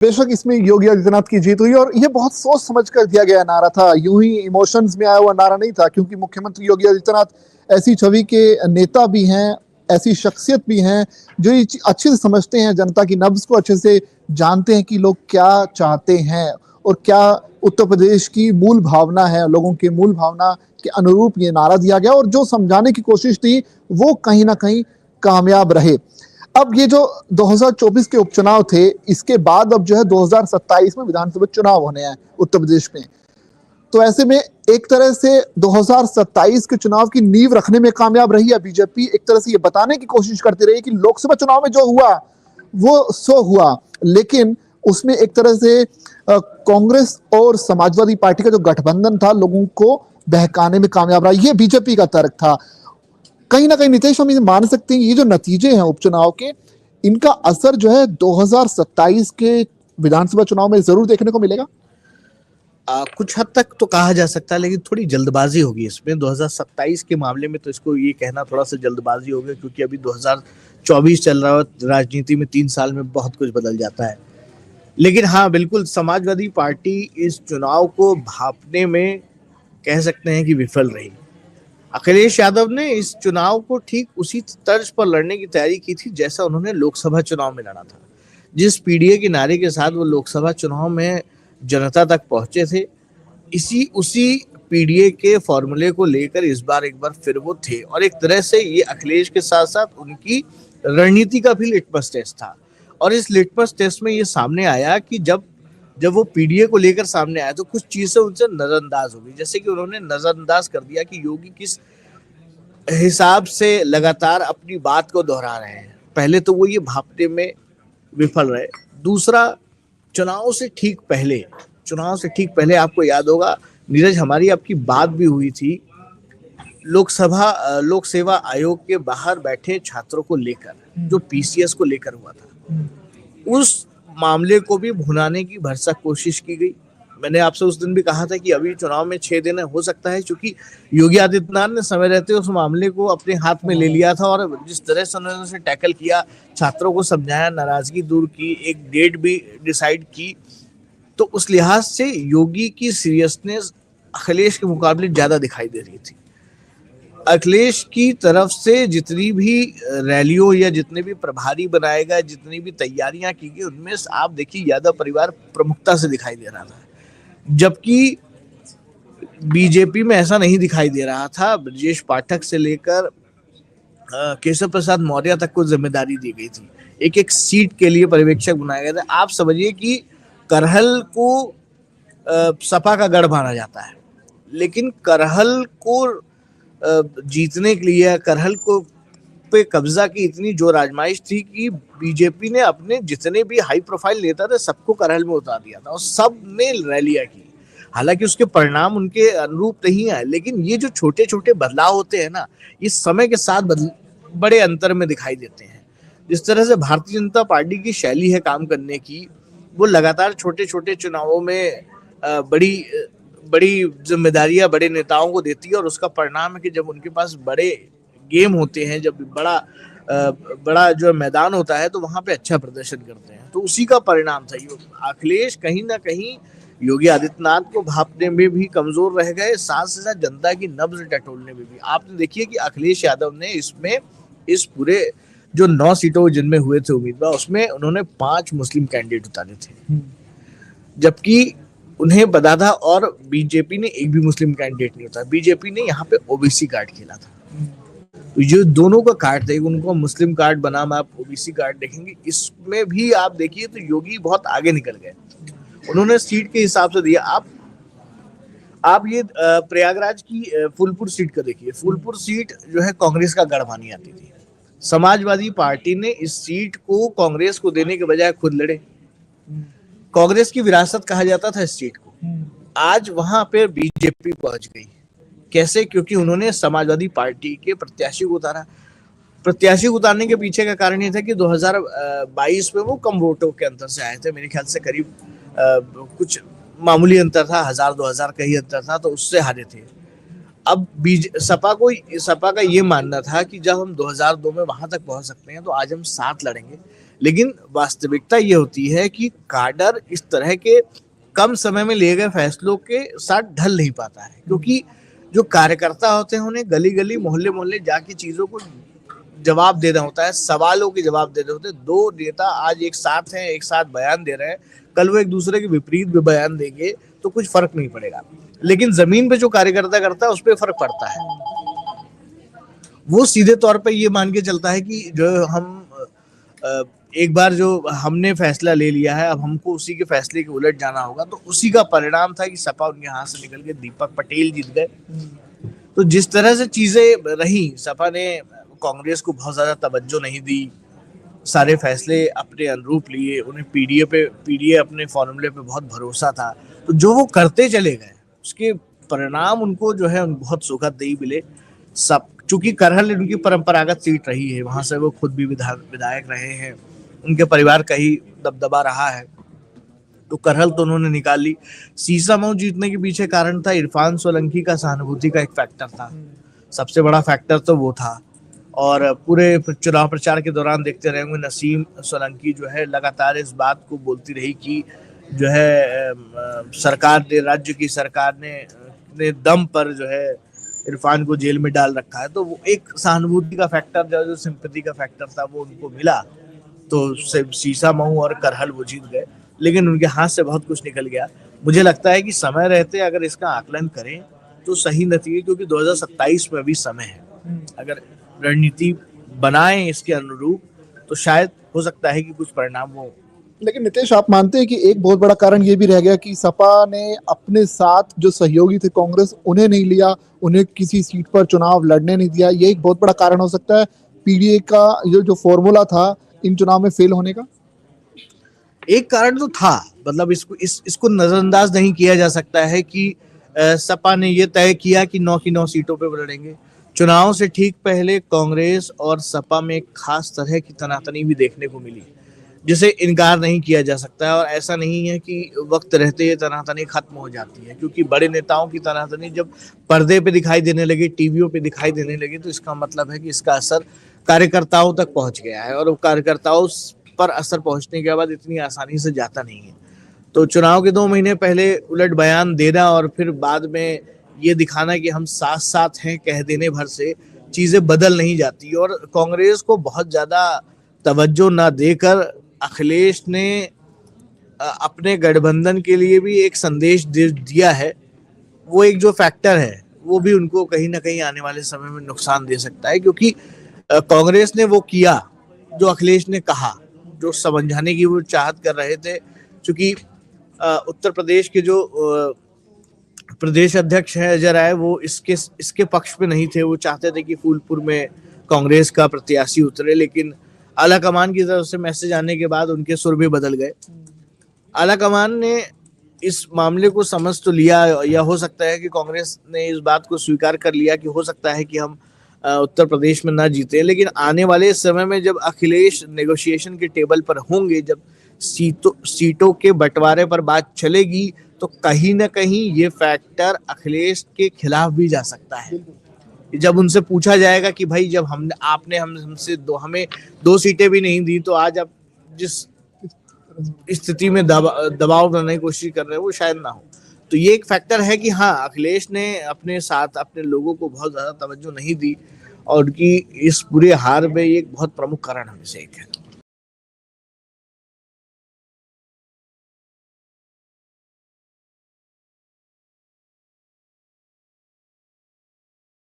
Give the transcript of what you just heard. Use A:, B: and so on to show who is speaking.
A: बेशक इसमें योगी आदित्यनाथ की जीत हुई और ये बहुत सोच समझ कर दिया गया नारा था, यूं ही इमोशंस में आया हुआ नारा नहीं था, क्योंकि मुख्यमंत्री योगी आदित्यनाथ ऐसी छवि के नेता भी हैं, ऐसी शख्सियत भी हैं जो ये अच्छे से समझते हैं, जनता की नब्ज को अच्छे से जानते हैं कि लोग क्या चाहते हैं और क्या उत्तर प्रदेश की मूल भावना है, लोगों की मूल भावना के अनुरूप ये नारा दिया गया और जो समझाने की कोशिश थी वो कहीं ना कहीं कामयाब रहे। अब ये जो 2024 के उपचुनाव थे, इसके बाद अब जो है 2027 में विधानसभा चुनाव होने हैं उत्तर प्रदेश में। तो ऐसे में एक तरह से 2027 के चुनाव की नींव रखने में कामयाब रही है बीजेपी। एक तरह से ये बताने की कोशिश करती रही कि लोकसभा चुनाव में जो हुआ वो सो हुआ, लेकिन उसमें एक तरह से कांग्रेस और समाजवादी पार्टी का जो गठबंधन था लोगों को बहकाने में कामयाब रहा। ये बीजेपी का तर्क था। कहीं ना कहीं नितेश, हम ये मान सकते हैं ये जो नतीजे हैं उपचुनाव के, इनका असर जो है 2027 के विधानसभा चुनाव में जरूर देखने को मिलेगा।
B: कुछ हद तक तो कहा जा सकता है, लेकिन थोड़ी जल्दबाजी होगी इसमें। 2027 के मामले में तो इसको ये कहना थोड़ा सा जल्दबाजी होगा, क्योंकि अभी 2024 चल रहा है। राजनीति में 3 साल में बहुत कुछ बदल जाता है। लेकिन हाँ, बिल्कुल समाजवादी पार्टी इस चुनाव को भांपने में कह सकते हैं कि विफल रही। अखिलेश यादव ने इस चुनाव को ठीक उसी तर्ज पर लड़ने की तैयारी की थी जैसा उन्होंने लोकसभा चुनाव में लड़ा था। जिस पीडीए के नारे के साथ वो लोकसभा चुनाव में जनता तक पहुंचे थे, उसी पीडीए के फॉर्मूले को लेकर इस बार एक बार फिर वो थे। और एक तरह से ये अखिलेश के साथ साथ उनकी रणनीति का भी लिटमस टेस्ट था। और इस लिटमस टेस्ट में ये सामने आया कि जब वो पीडीए को लेकर सामने आया तो कुछ चीजें उनसे नजरअंदाज हो गई। जैसे कि उन्होंने नजरअंदाज कर दिया कि योगी किस हिसाब से लगातार अपनी बात को दोहरा रहे हैं। पहले तो वो ये भांपने में विफल रहे। दूसरा, चुनाव से ठीक पहले आपको याद होगा नीरज, हमारी आपकी बात भी हुई थी लोक सेवा आयोग के बाहर बैठे छात्रों को लेकर, जो पीसीएस को लेकर हुआ था। उस मामले को भी भुनाने की भरसक कोशिश की गई। मैंने आपसे उस दिन भी कहा था कि अभी चुनाव में 6 दिन हो सकता है, क्योंकि योगी आदित्यनाथ ने समय रहते उस मामले को अपने हाथ में ले लिया था और जिस तरह से उन्होंने उसे टैकल किया, छात्रों को समझाया, नाराजगी दूर की, एक डेट भी डिसाइड की, तो उस लिहाज से योगी की सीरियसनेस अखिलेश के मुकाबले ज्यादा दिखाई दे रही थी। अखिलेश की तरफ से जितनी भी रैलियों या जितने भी प्रभारी बनाए गए, जितनी भी तैयारियां की गई, उनमें आप देखिए यादव परिवार प्रमुखता से दिखाई दे रहा था, जबकि बीजेपी में ऐसा नहीं दिखाई दे रहा था। ब्रजेश पाठक से लेकर केशव प्रसाद मौर्य तक को जिम्मेदारी दी गई थी। एक एक सीट के लिए पर्यवेक्षक बनाए गए थे। आप समझिए कि करहल को सपा का गढ़ माना जाता है, लेकिन करहल को जीतने के लिए, करहल को पे कब्जा की इतनी जो आजमाइश थी कि बीजेपी ने अपने जितने भी हाई प्रोफाइल नेता थे सबको करहल में उतार दिया था और सब ने रैलियां की। हालांकि उसके परिणाम उनके अनुरूप नहीं आए, लेकिन ये जो छोटे छोटे बदलाव होते हैं ना, ये समय के साथ बड़े अंतर में दिखाई देते हैं। जिस तरह से भारतीय जनता पार्टी की शैली है काम करने की, वो लगातार छोटे छोटे चुनावों में बड़ी जिम्मेदारियां बड़े नेताओं को देती है और उसका परिणाम है कि जब उनके पास बड़े गेम होते हैं, जब बड़ा जो मैदान होता है, तो वहां पे अच्छा प्रदर्शन करते हैं। तो उसी का परिणाम था। अखिलेश कहीं ना कहीं योगी आदित्यनाथ को भांपने में भी कमजोर रह गए, साथ से साथ जनता की नब्ज टटोलने में भी। आपने देखिए कि अखिलेश यादव ने इस पूरे जो 9 सीटों जिनमें हुए थे उम्मीदवार, उसमें उन्होंने 5 मुस्लिम कैंडिडेट उतारे थे, जबकि उन्हें पता था, और बीजेपी ने एक भी मुस्लिम कैंडिडेट नहीं उतारा। बीजेपी ने यहाँ पे ओबीसी कार्ड खेला था। तो ये दोनों का कार्ड था, उनको मुस्लिम कार्ड बनाम आप ओबीसी कार्ड देखेंगे, इसमें भी आप देखिए तो योगी बहुत आगे निकल गए। उन्होंने सीट के हिसाब से दिया। आप ये प्रयागराज की फूलपुर सीट का देखिए। फूलपुर सीट जो है कांग्रेस का गढ़ मानी जाती थी। समाजवादी पार्टी ने इस सीट को कांग्रेस को देने के बजाय खुद लड़े। कांग्रेस की विरासत कहा जाता था इस सीट को। आज वहां पे बीजेपी पहुंच गई। कैसे? क्योंकि उन्होंने समाजवादी पार्टी के प्रत्याशी को उतारा। प्रत्याशी को उतारने के पीछे का कारण ये था कि 2022 में वो कम वोटों के अंतर से आए थे। मेरे ख्याल से करीब कुछ मामूली अंतर था, 1000-2000 का ही अंतर था, तो उससे हारे थे। अब सपा का ये मानना था कि जब हम 2002 में वहां तक पहुंच सकते हैं तो आज हम 7 लड़ेंगे, लेकिन वास्तविकता ये होती है कि काडर इस तरह के कम समय में लिए गए फैसलों के साथ ढल नहीं पाता है, क्योंकि जो कार्यकर्ता होते हैं उन्हें गली गली मोहल्ले मोहल्ले जाके चीजों को जवाब देना होता है, सवालों के जवाब देने होते हैं। दो नेता आज एक साथ हैं, एक साथ बयान दे रहे हैं, कल वो एक दूसरे के विपरीत भी बयान देंगे तो कुछ फर्क नहीं पड़ेगा, लेकिन जमीन पे जो कार्यकर्ता करता है उस पर फर्क पड़ता है। वो सीधे तौर पे ये मान के चलता है कि जो हम एक बार जो हमने फैसला ले लिया है अब हमको उसी के फैसले के उलट जाना होगा। तो उसी का परिणाम था कि सपा उनके हाथ से निकल के दीपक पटेल जीत गए। तो जिस तरह से चीजें रही, सपा ने कांग्रेस को बहुत ज्यादा तवज्जो नहीं दी, सारे फैसले अपने अनुरूप लिए, उन्हें पीडीए अपने फॉर्मूले पे बहुत भरोसा था, तो जो वो करते चले गए उसके परिणाम उनको जो है बहुत सुखद नहीं मिले। सब चूंकि करहल उनकी परंपरागत सीट रही है, वहां से वो खुद भी विधायक रहे हैं, उनके परिवार का ही दबदबा रहा है, तो करहल तो उन्होंने निकाल ली। सीसामऊ जीतने के पीछे कारण था इरफान सोलंकी का सहानुभूति का एक फैक्टर था, सबसे बड़ा फैक्टर तो वो था। और पूरे चुनाव प्रचार के दौरान देखते रहेंगे नसीम सोलंकी जो है लगातार इस बात को बोलती रही कि जो है सरकार ने, राज्य की सरकार ने दम पर जो है इरफान को जेल में डाल रखा है। तो वो एक सहानुभूति का फैक्टर, जो सिंपैथी का फैक्टर था, वो उनको मिला, तो सीसामऊ और करहल वो जीत गए, लेकिन उनके हाथ से बहुत कुछ निकल गया। मुझे लगता है कि समय रहते अगर इसका आकलन करें तो सही नतीजे, क्योंकि 2027 में भी समय है, अगर रणनीति बनाएं इसके अनुरूप तो शायद हो सकता है कि कुछ परिणाम हो।
A: लेकिन नितेश, आप मानते हैं कि एक बहुत बड़ा कारण ये भी रह गया कि सपा ने अपने साथ जो सहयोगी थे कांग्रेस, उन्हें नहीं लिया, उन्हें किसी सीट पर चुनाव लड़ने नहीं दिया, ये एक बहुत बड़ा कारण हो सकता है पीडीए का जो फॉर्मूला था इन चुनाव में फेल होने का?
B: एक कारण तो था, मतलब इसको नजरअंदाज नहीं किया जा सकता है कि सपा ने ये तय किया कि 9 की 9 सीटों पे लड़ेंगे। चुनाव से ठीक पहले कांग्रेस और सपा में एक खास तरह की तनातनी भी देखने को मिली, जिसे इनकार नहीं किया जा सकता है। और ऐसा नहीं है कि वक्त रहते ये तनातनी खत्म हो जाती है, क्योंकि बड़े नेताओं की तनातनी जब पर्दे पे दिखाई देने लगी, टीवियों पे दिखाई देने लगी, तो इसका मतलब है कि इसका असर कार्यकर्ताओं तक पहुंच गया है, और कार्यकर्ताओं पर असर पहुंचने के बाद इतनी आसानी से जाता नहीं है। तो चुनाव के 2 महीने पहले उलट बयान देना और फिर बाद में ये दिखाना कि हम साथ साथ हैं कह देने भर से चीजें बदल नहीं जाती। और कांग्रेस को बहुत ज्यादा तवज्जो ना देकर अखिलेश ने अपने गठबंधन के लिए भी एक संदेश दिया है, वो एक जो फैक्टर है वो भी उनको कहीं ना कहीं आने वाले समय में नुकसान दे सकता है, क्योंकि कांग्रेस ने वो किया जो अखिलेश ने कहा, जो समझाने की वो चाहत कर रहे थे। क्योंकि उत्तर प्रदेश के जो प्रदेश अध्यक्ष हैं अजय राय, वो इसके पक्ष में नहीं थे, वो चाहते थे कि फूलपुर में कांग्रेस का प्रत्याशी उतरे, लेकिन आला कमान की तरफ से मैसेज आने के बाद उनके सुर भी बदल गए। आला कमान ने इस मामले को समझ तो लिया, या हो सकता है कि कांग्रेस ने इस बात को स्वीकार कर लिया कि हो सकता है कि हम उत्तर प्रदेश में ना जीते, लेकिन आने वाले समय में जब अखिलेश नेगोशिएशन के टेबल पर होंगे, जब सीटों के बंटवारे पर बात चलेगी, तो कहीं ना कहीं ये फैक्टर अखिलेश के खिलाफ भी जा सकता है। जब उनसे पूछा जाएगा कि भाई जब आपने हमें 2 सीटें भी नहीं दी, तो आज आप जिस स्थिति में दबाव बनाने की कोशिश कर रहे हैं वो शायद ना हो। तो ये एक फैक्टर है कि हाँ, अखिलेश ने अपने साथ अपने लोगों को बहुत ज्यादा तवज्जो नहीं दी, और उनकी इस पूरे हार में एक बहुत प्रमुख कारण हमें से एक है।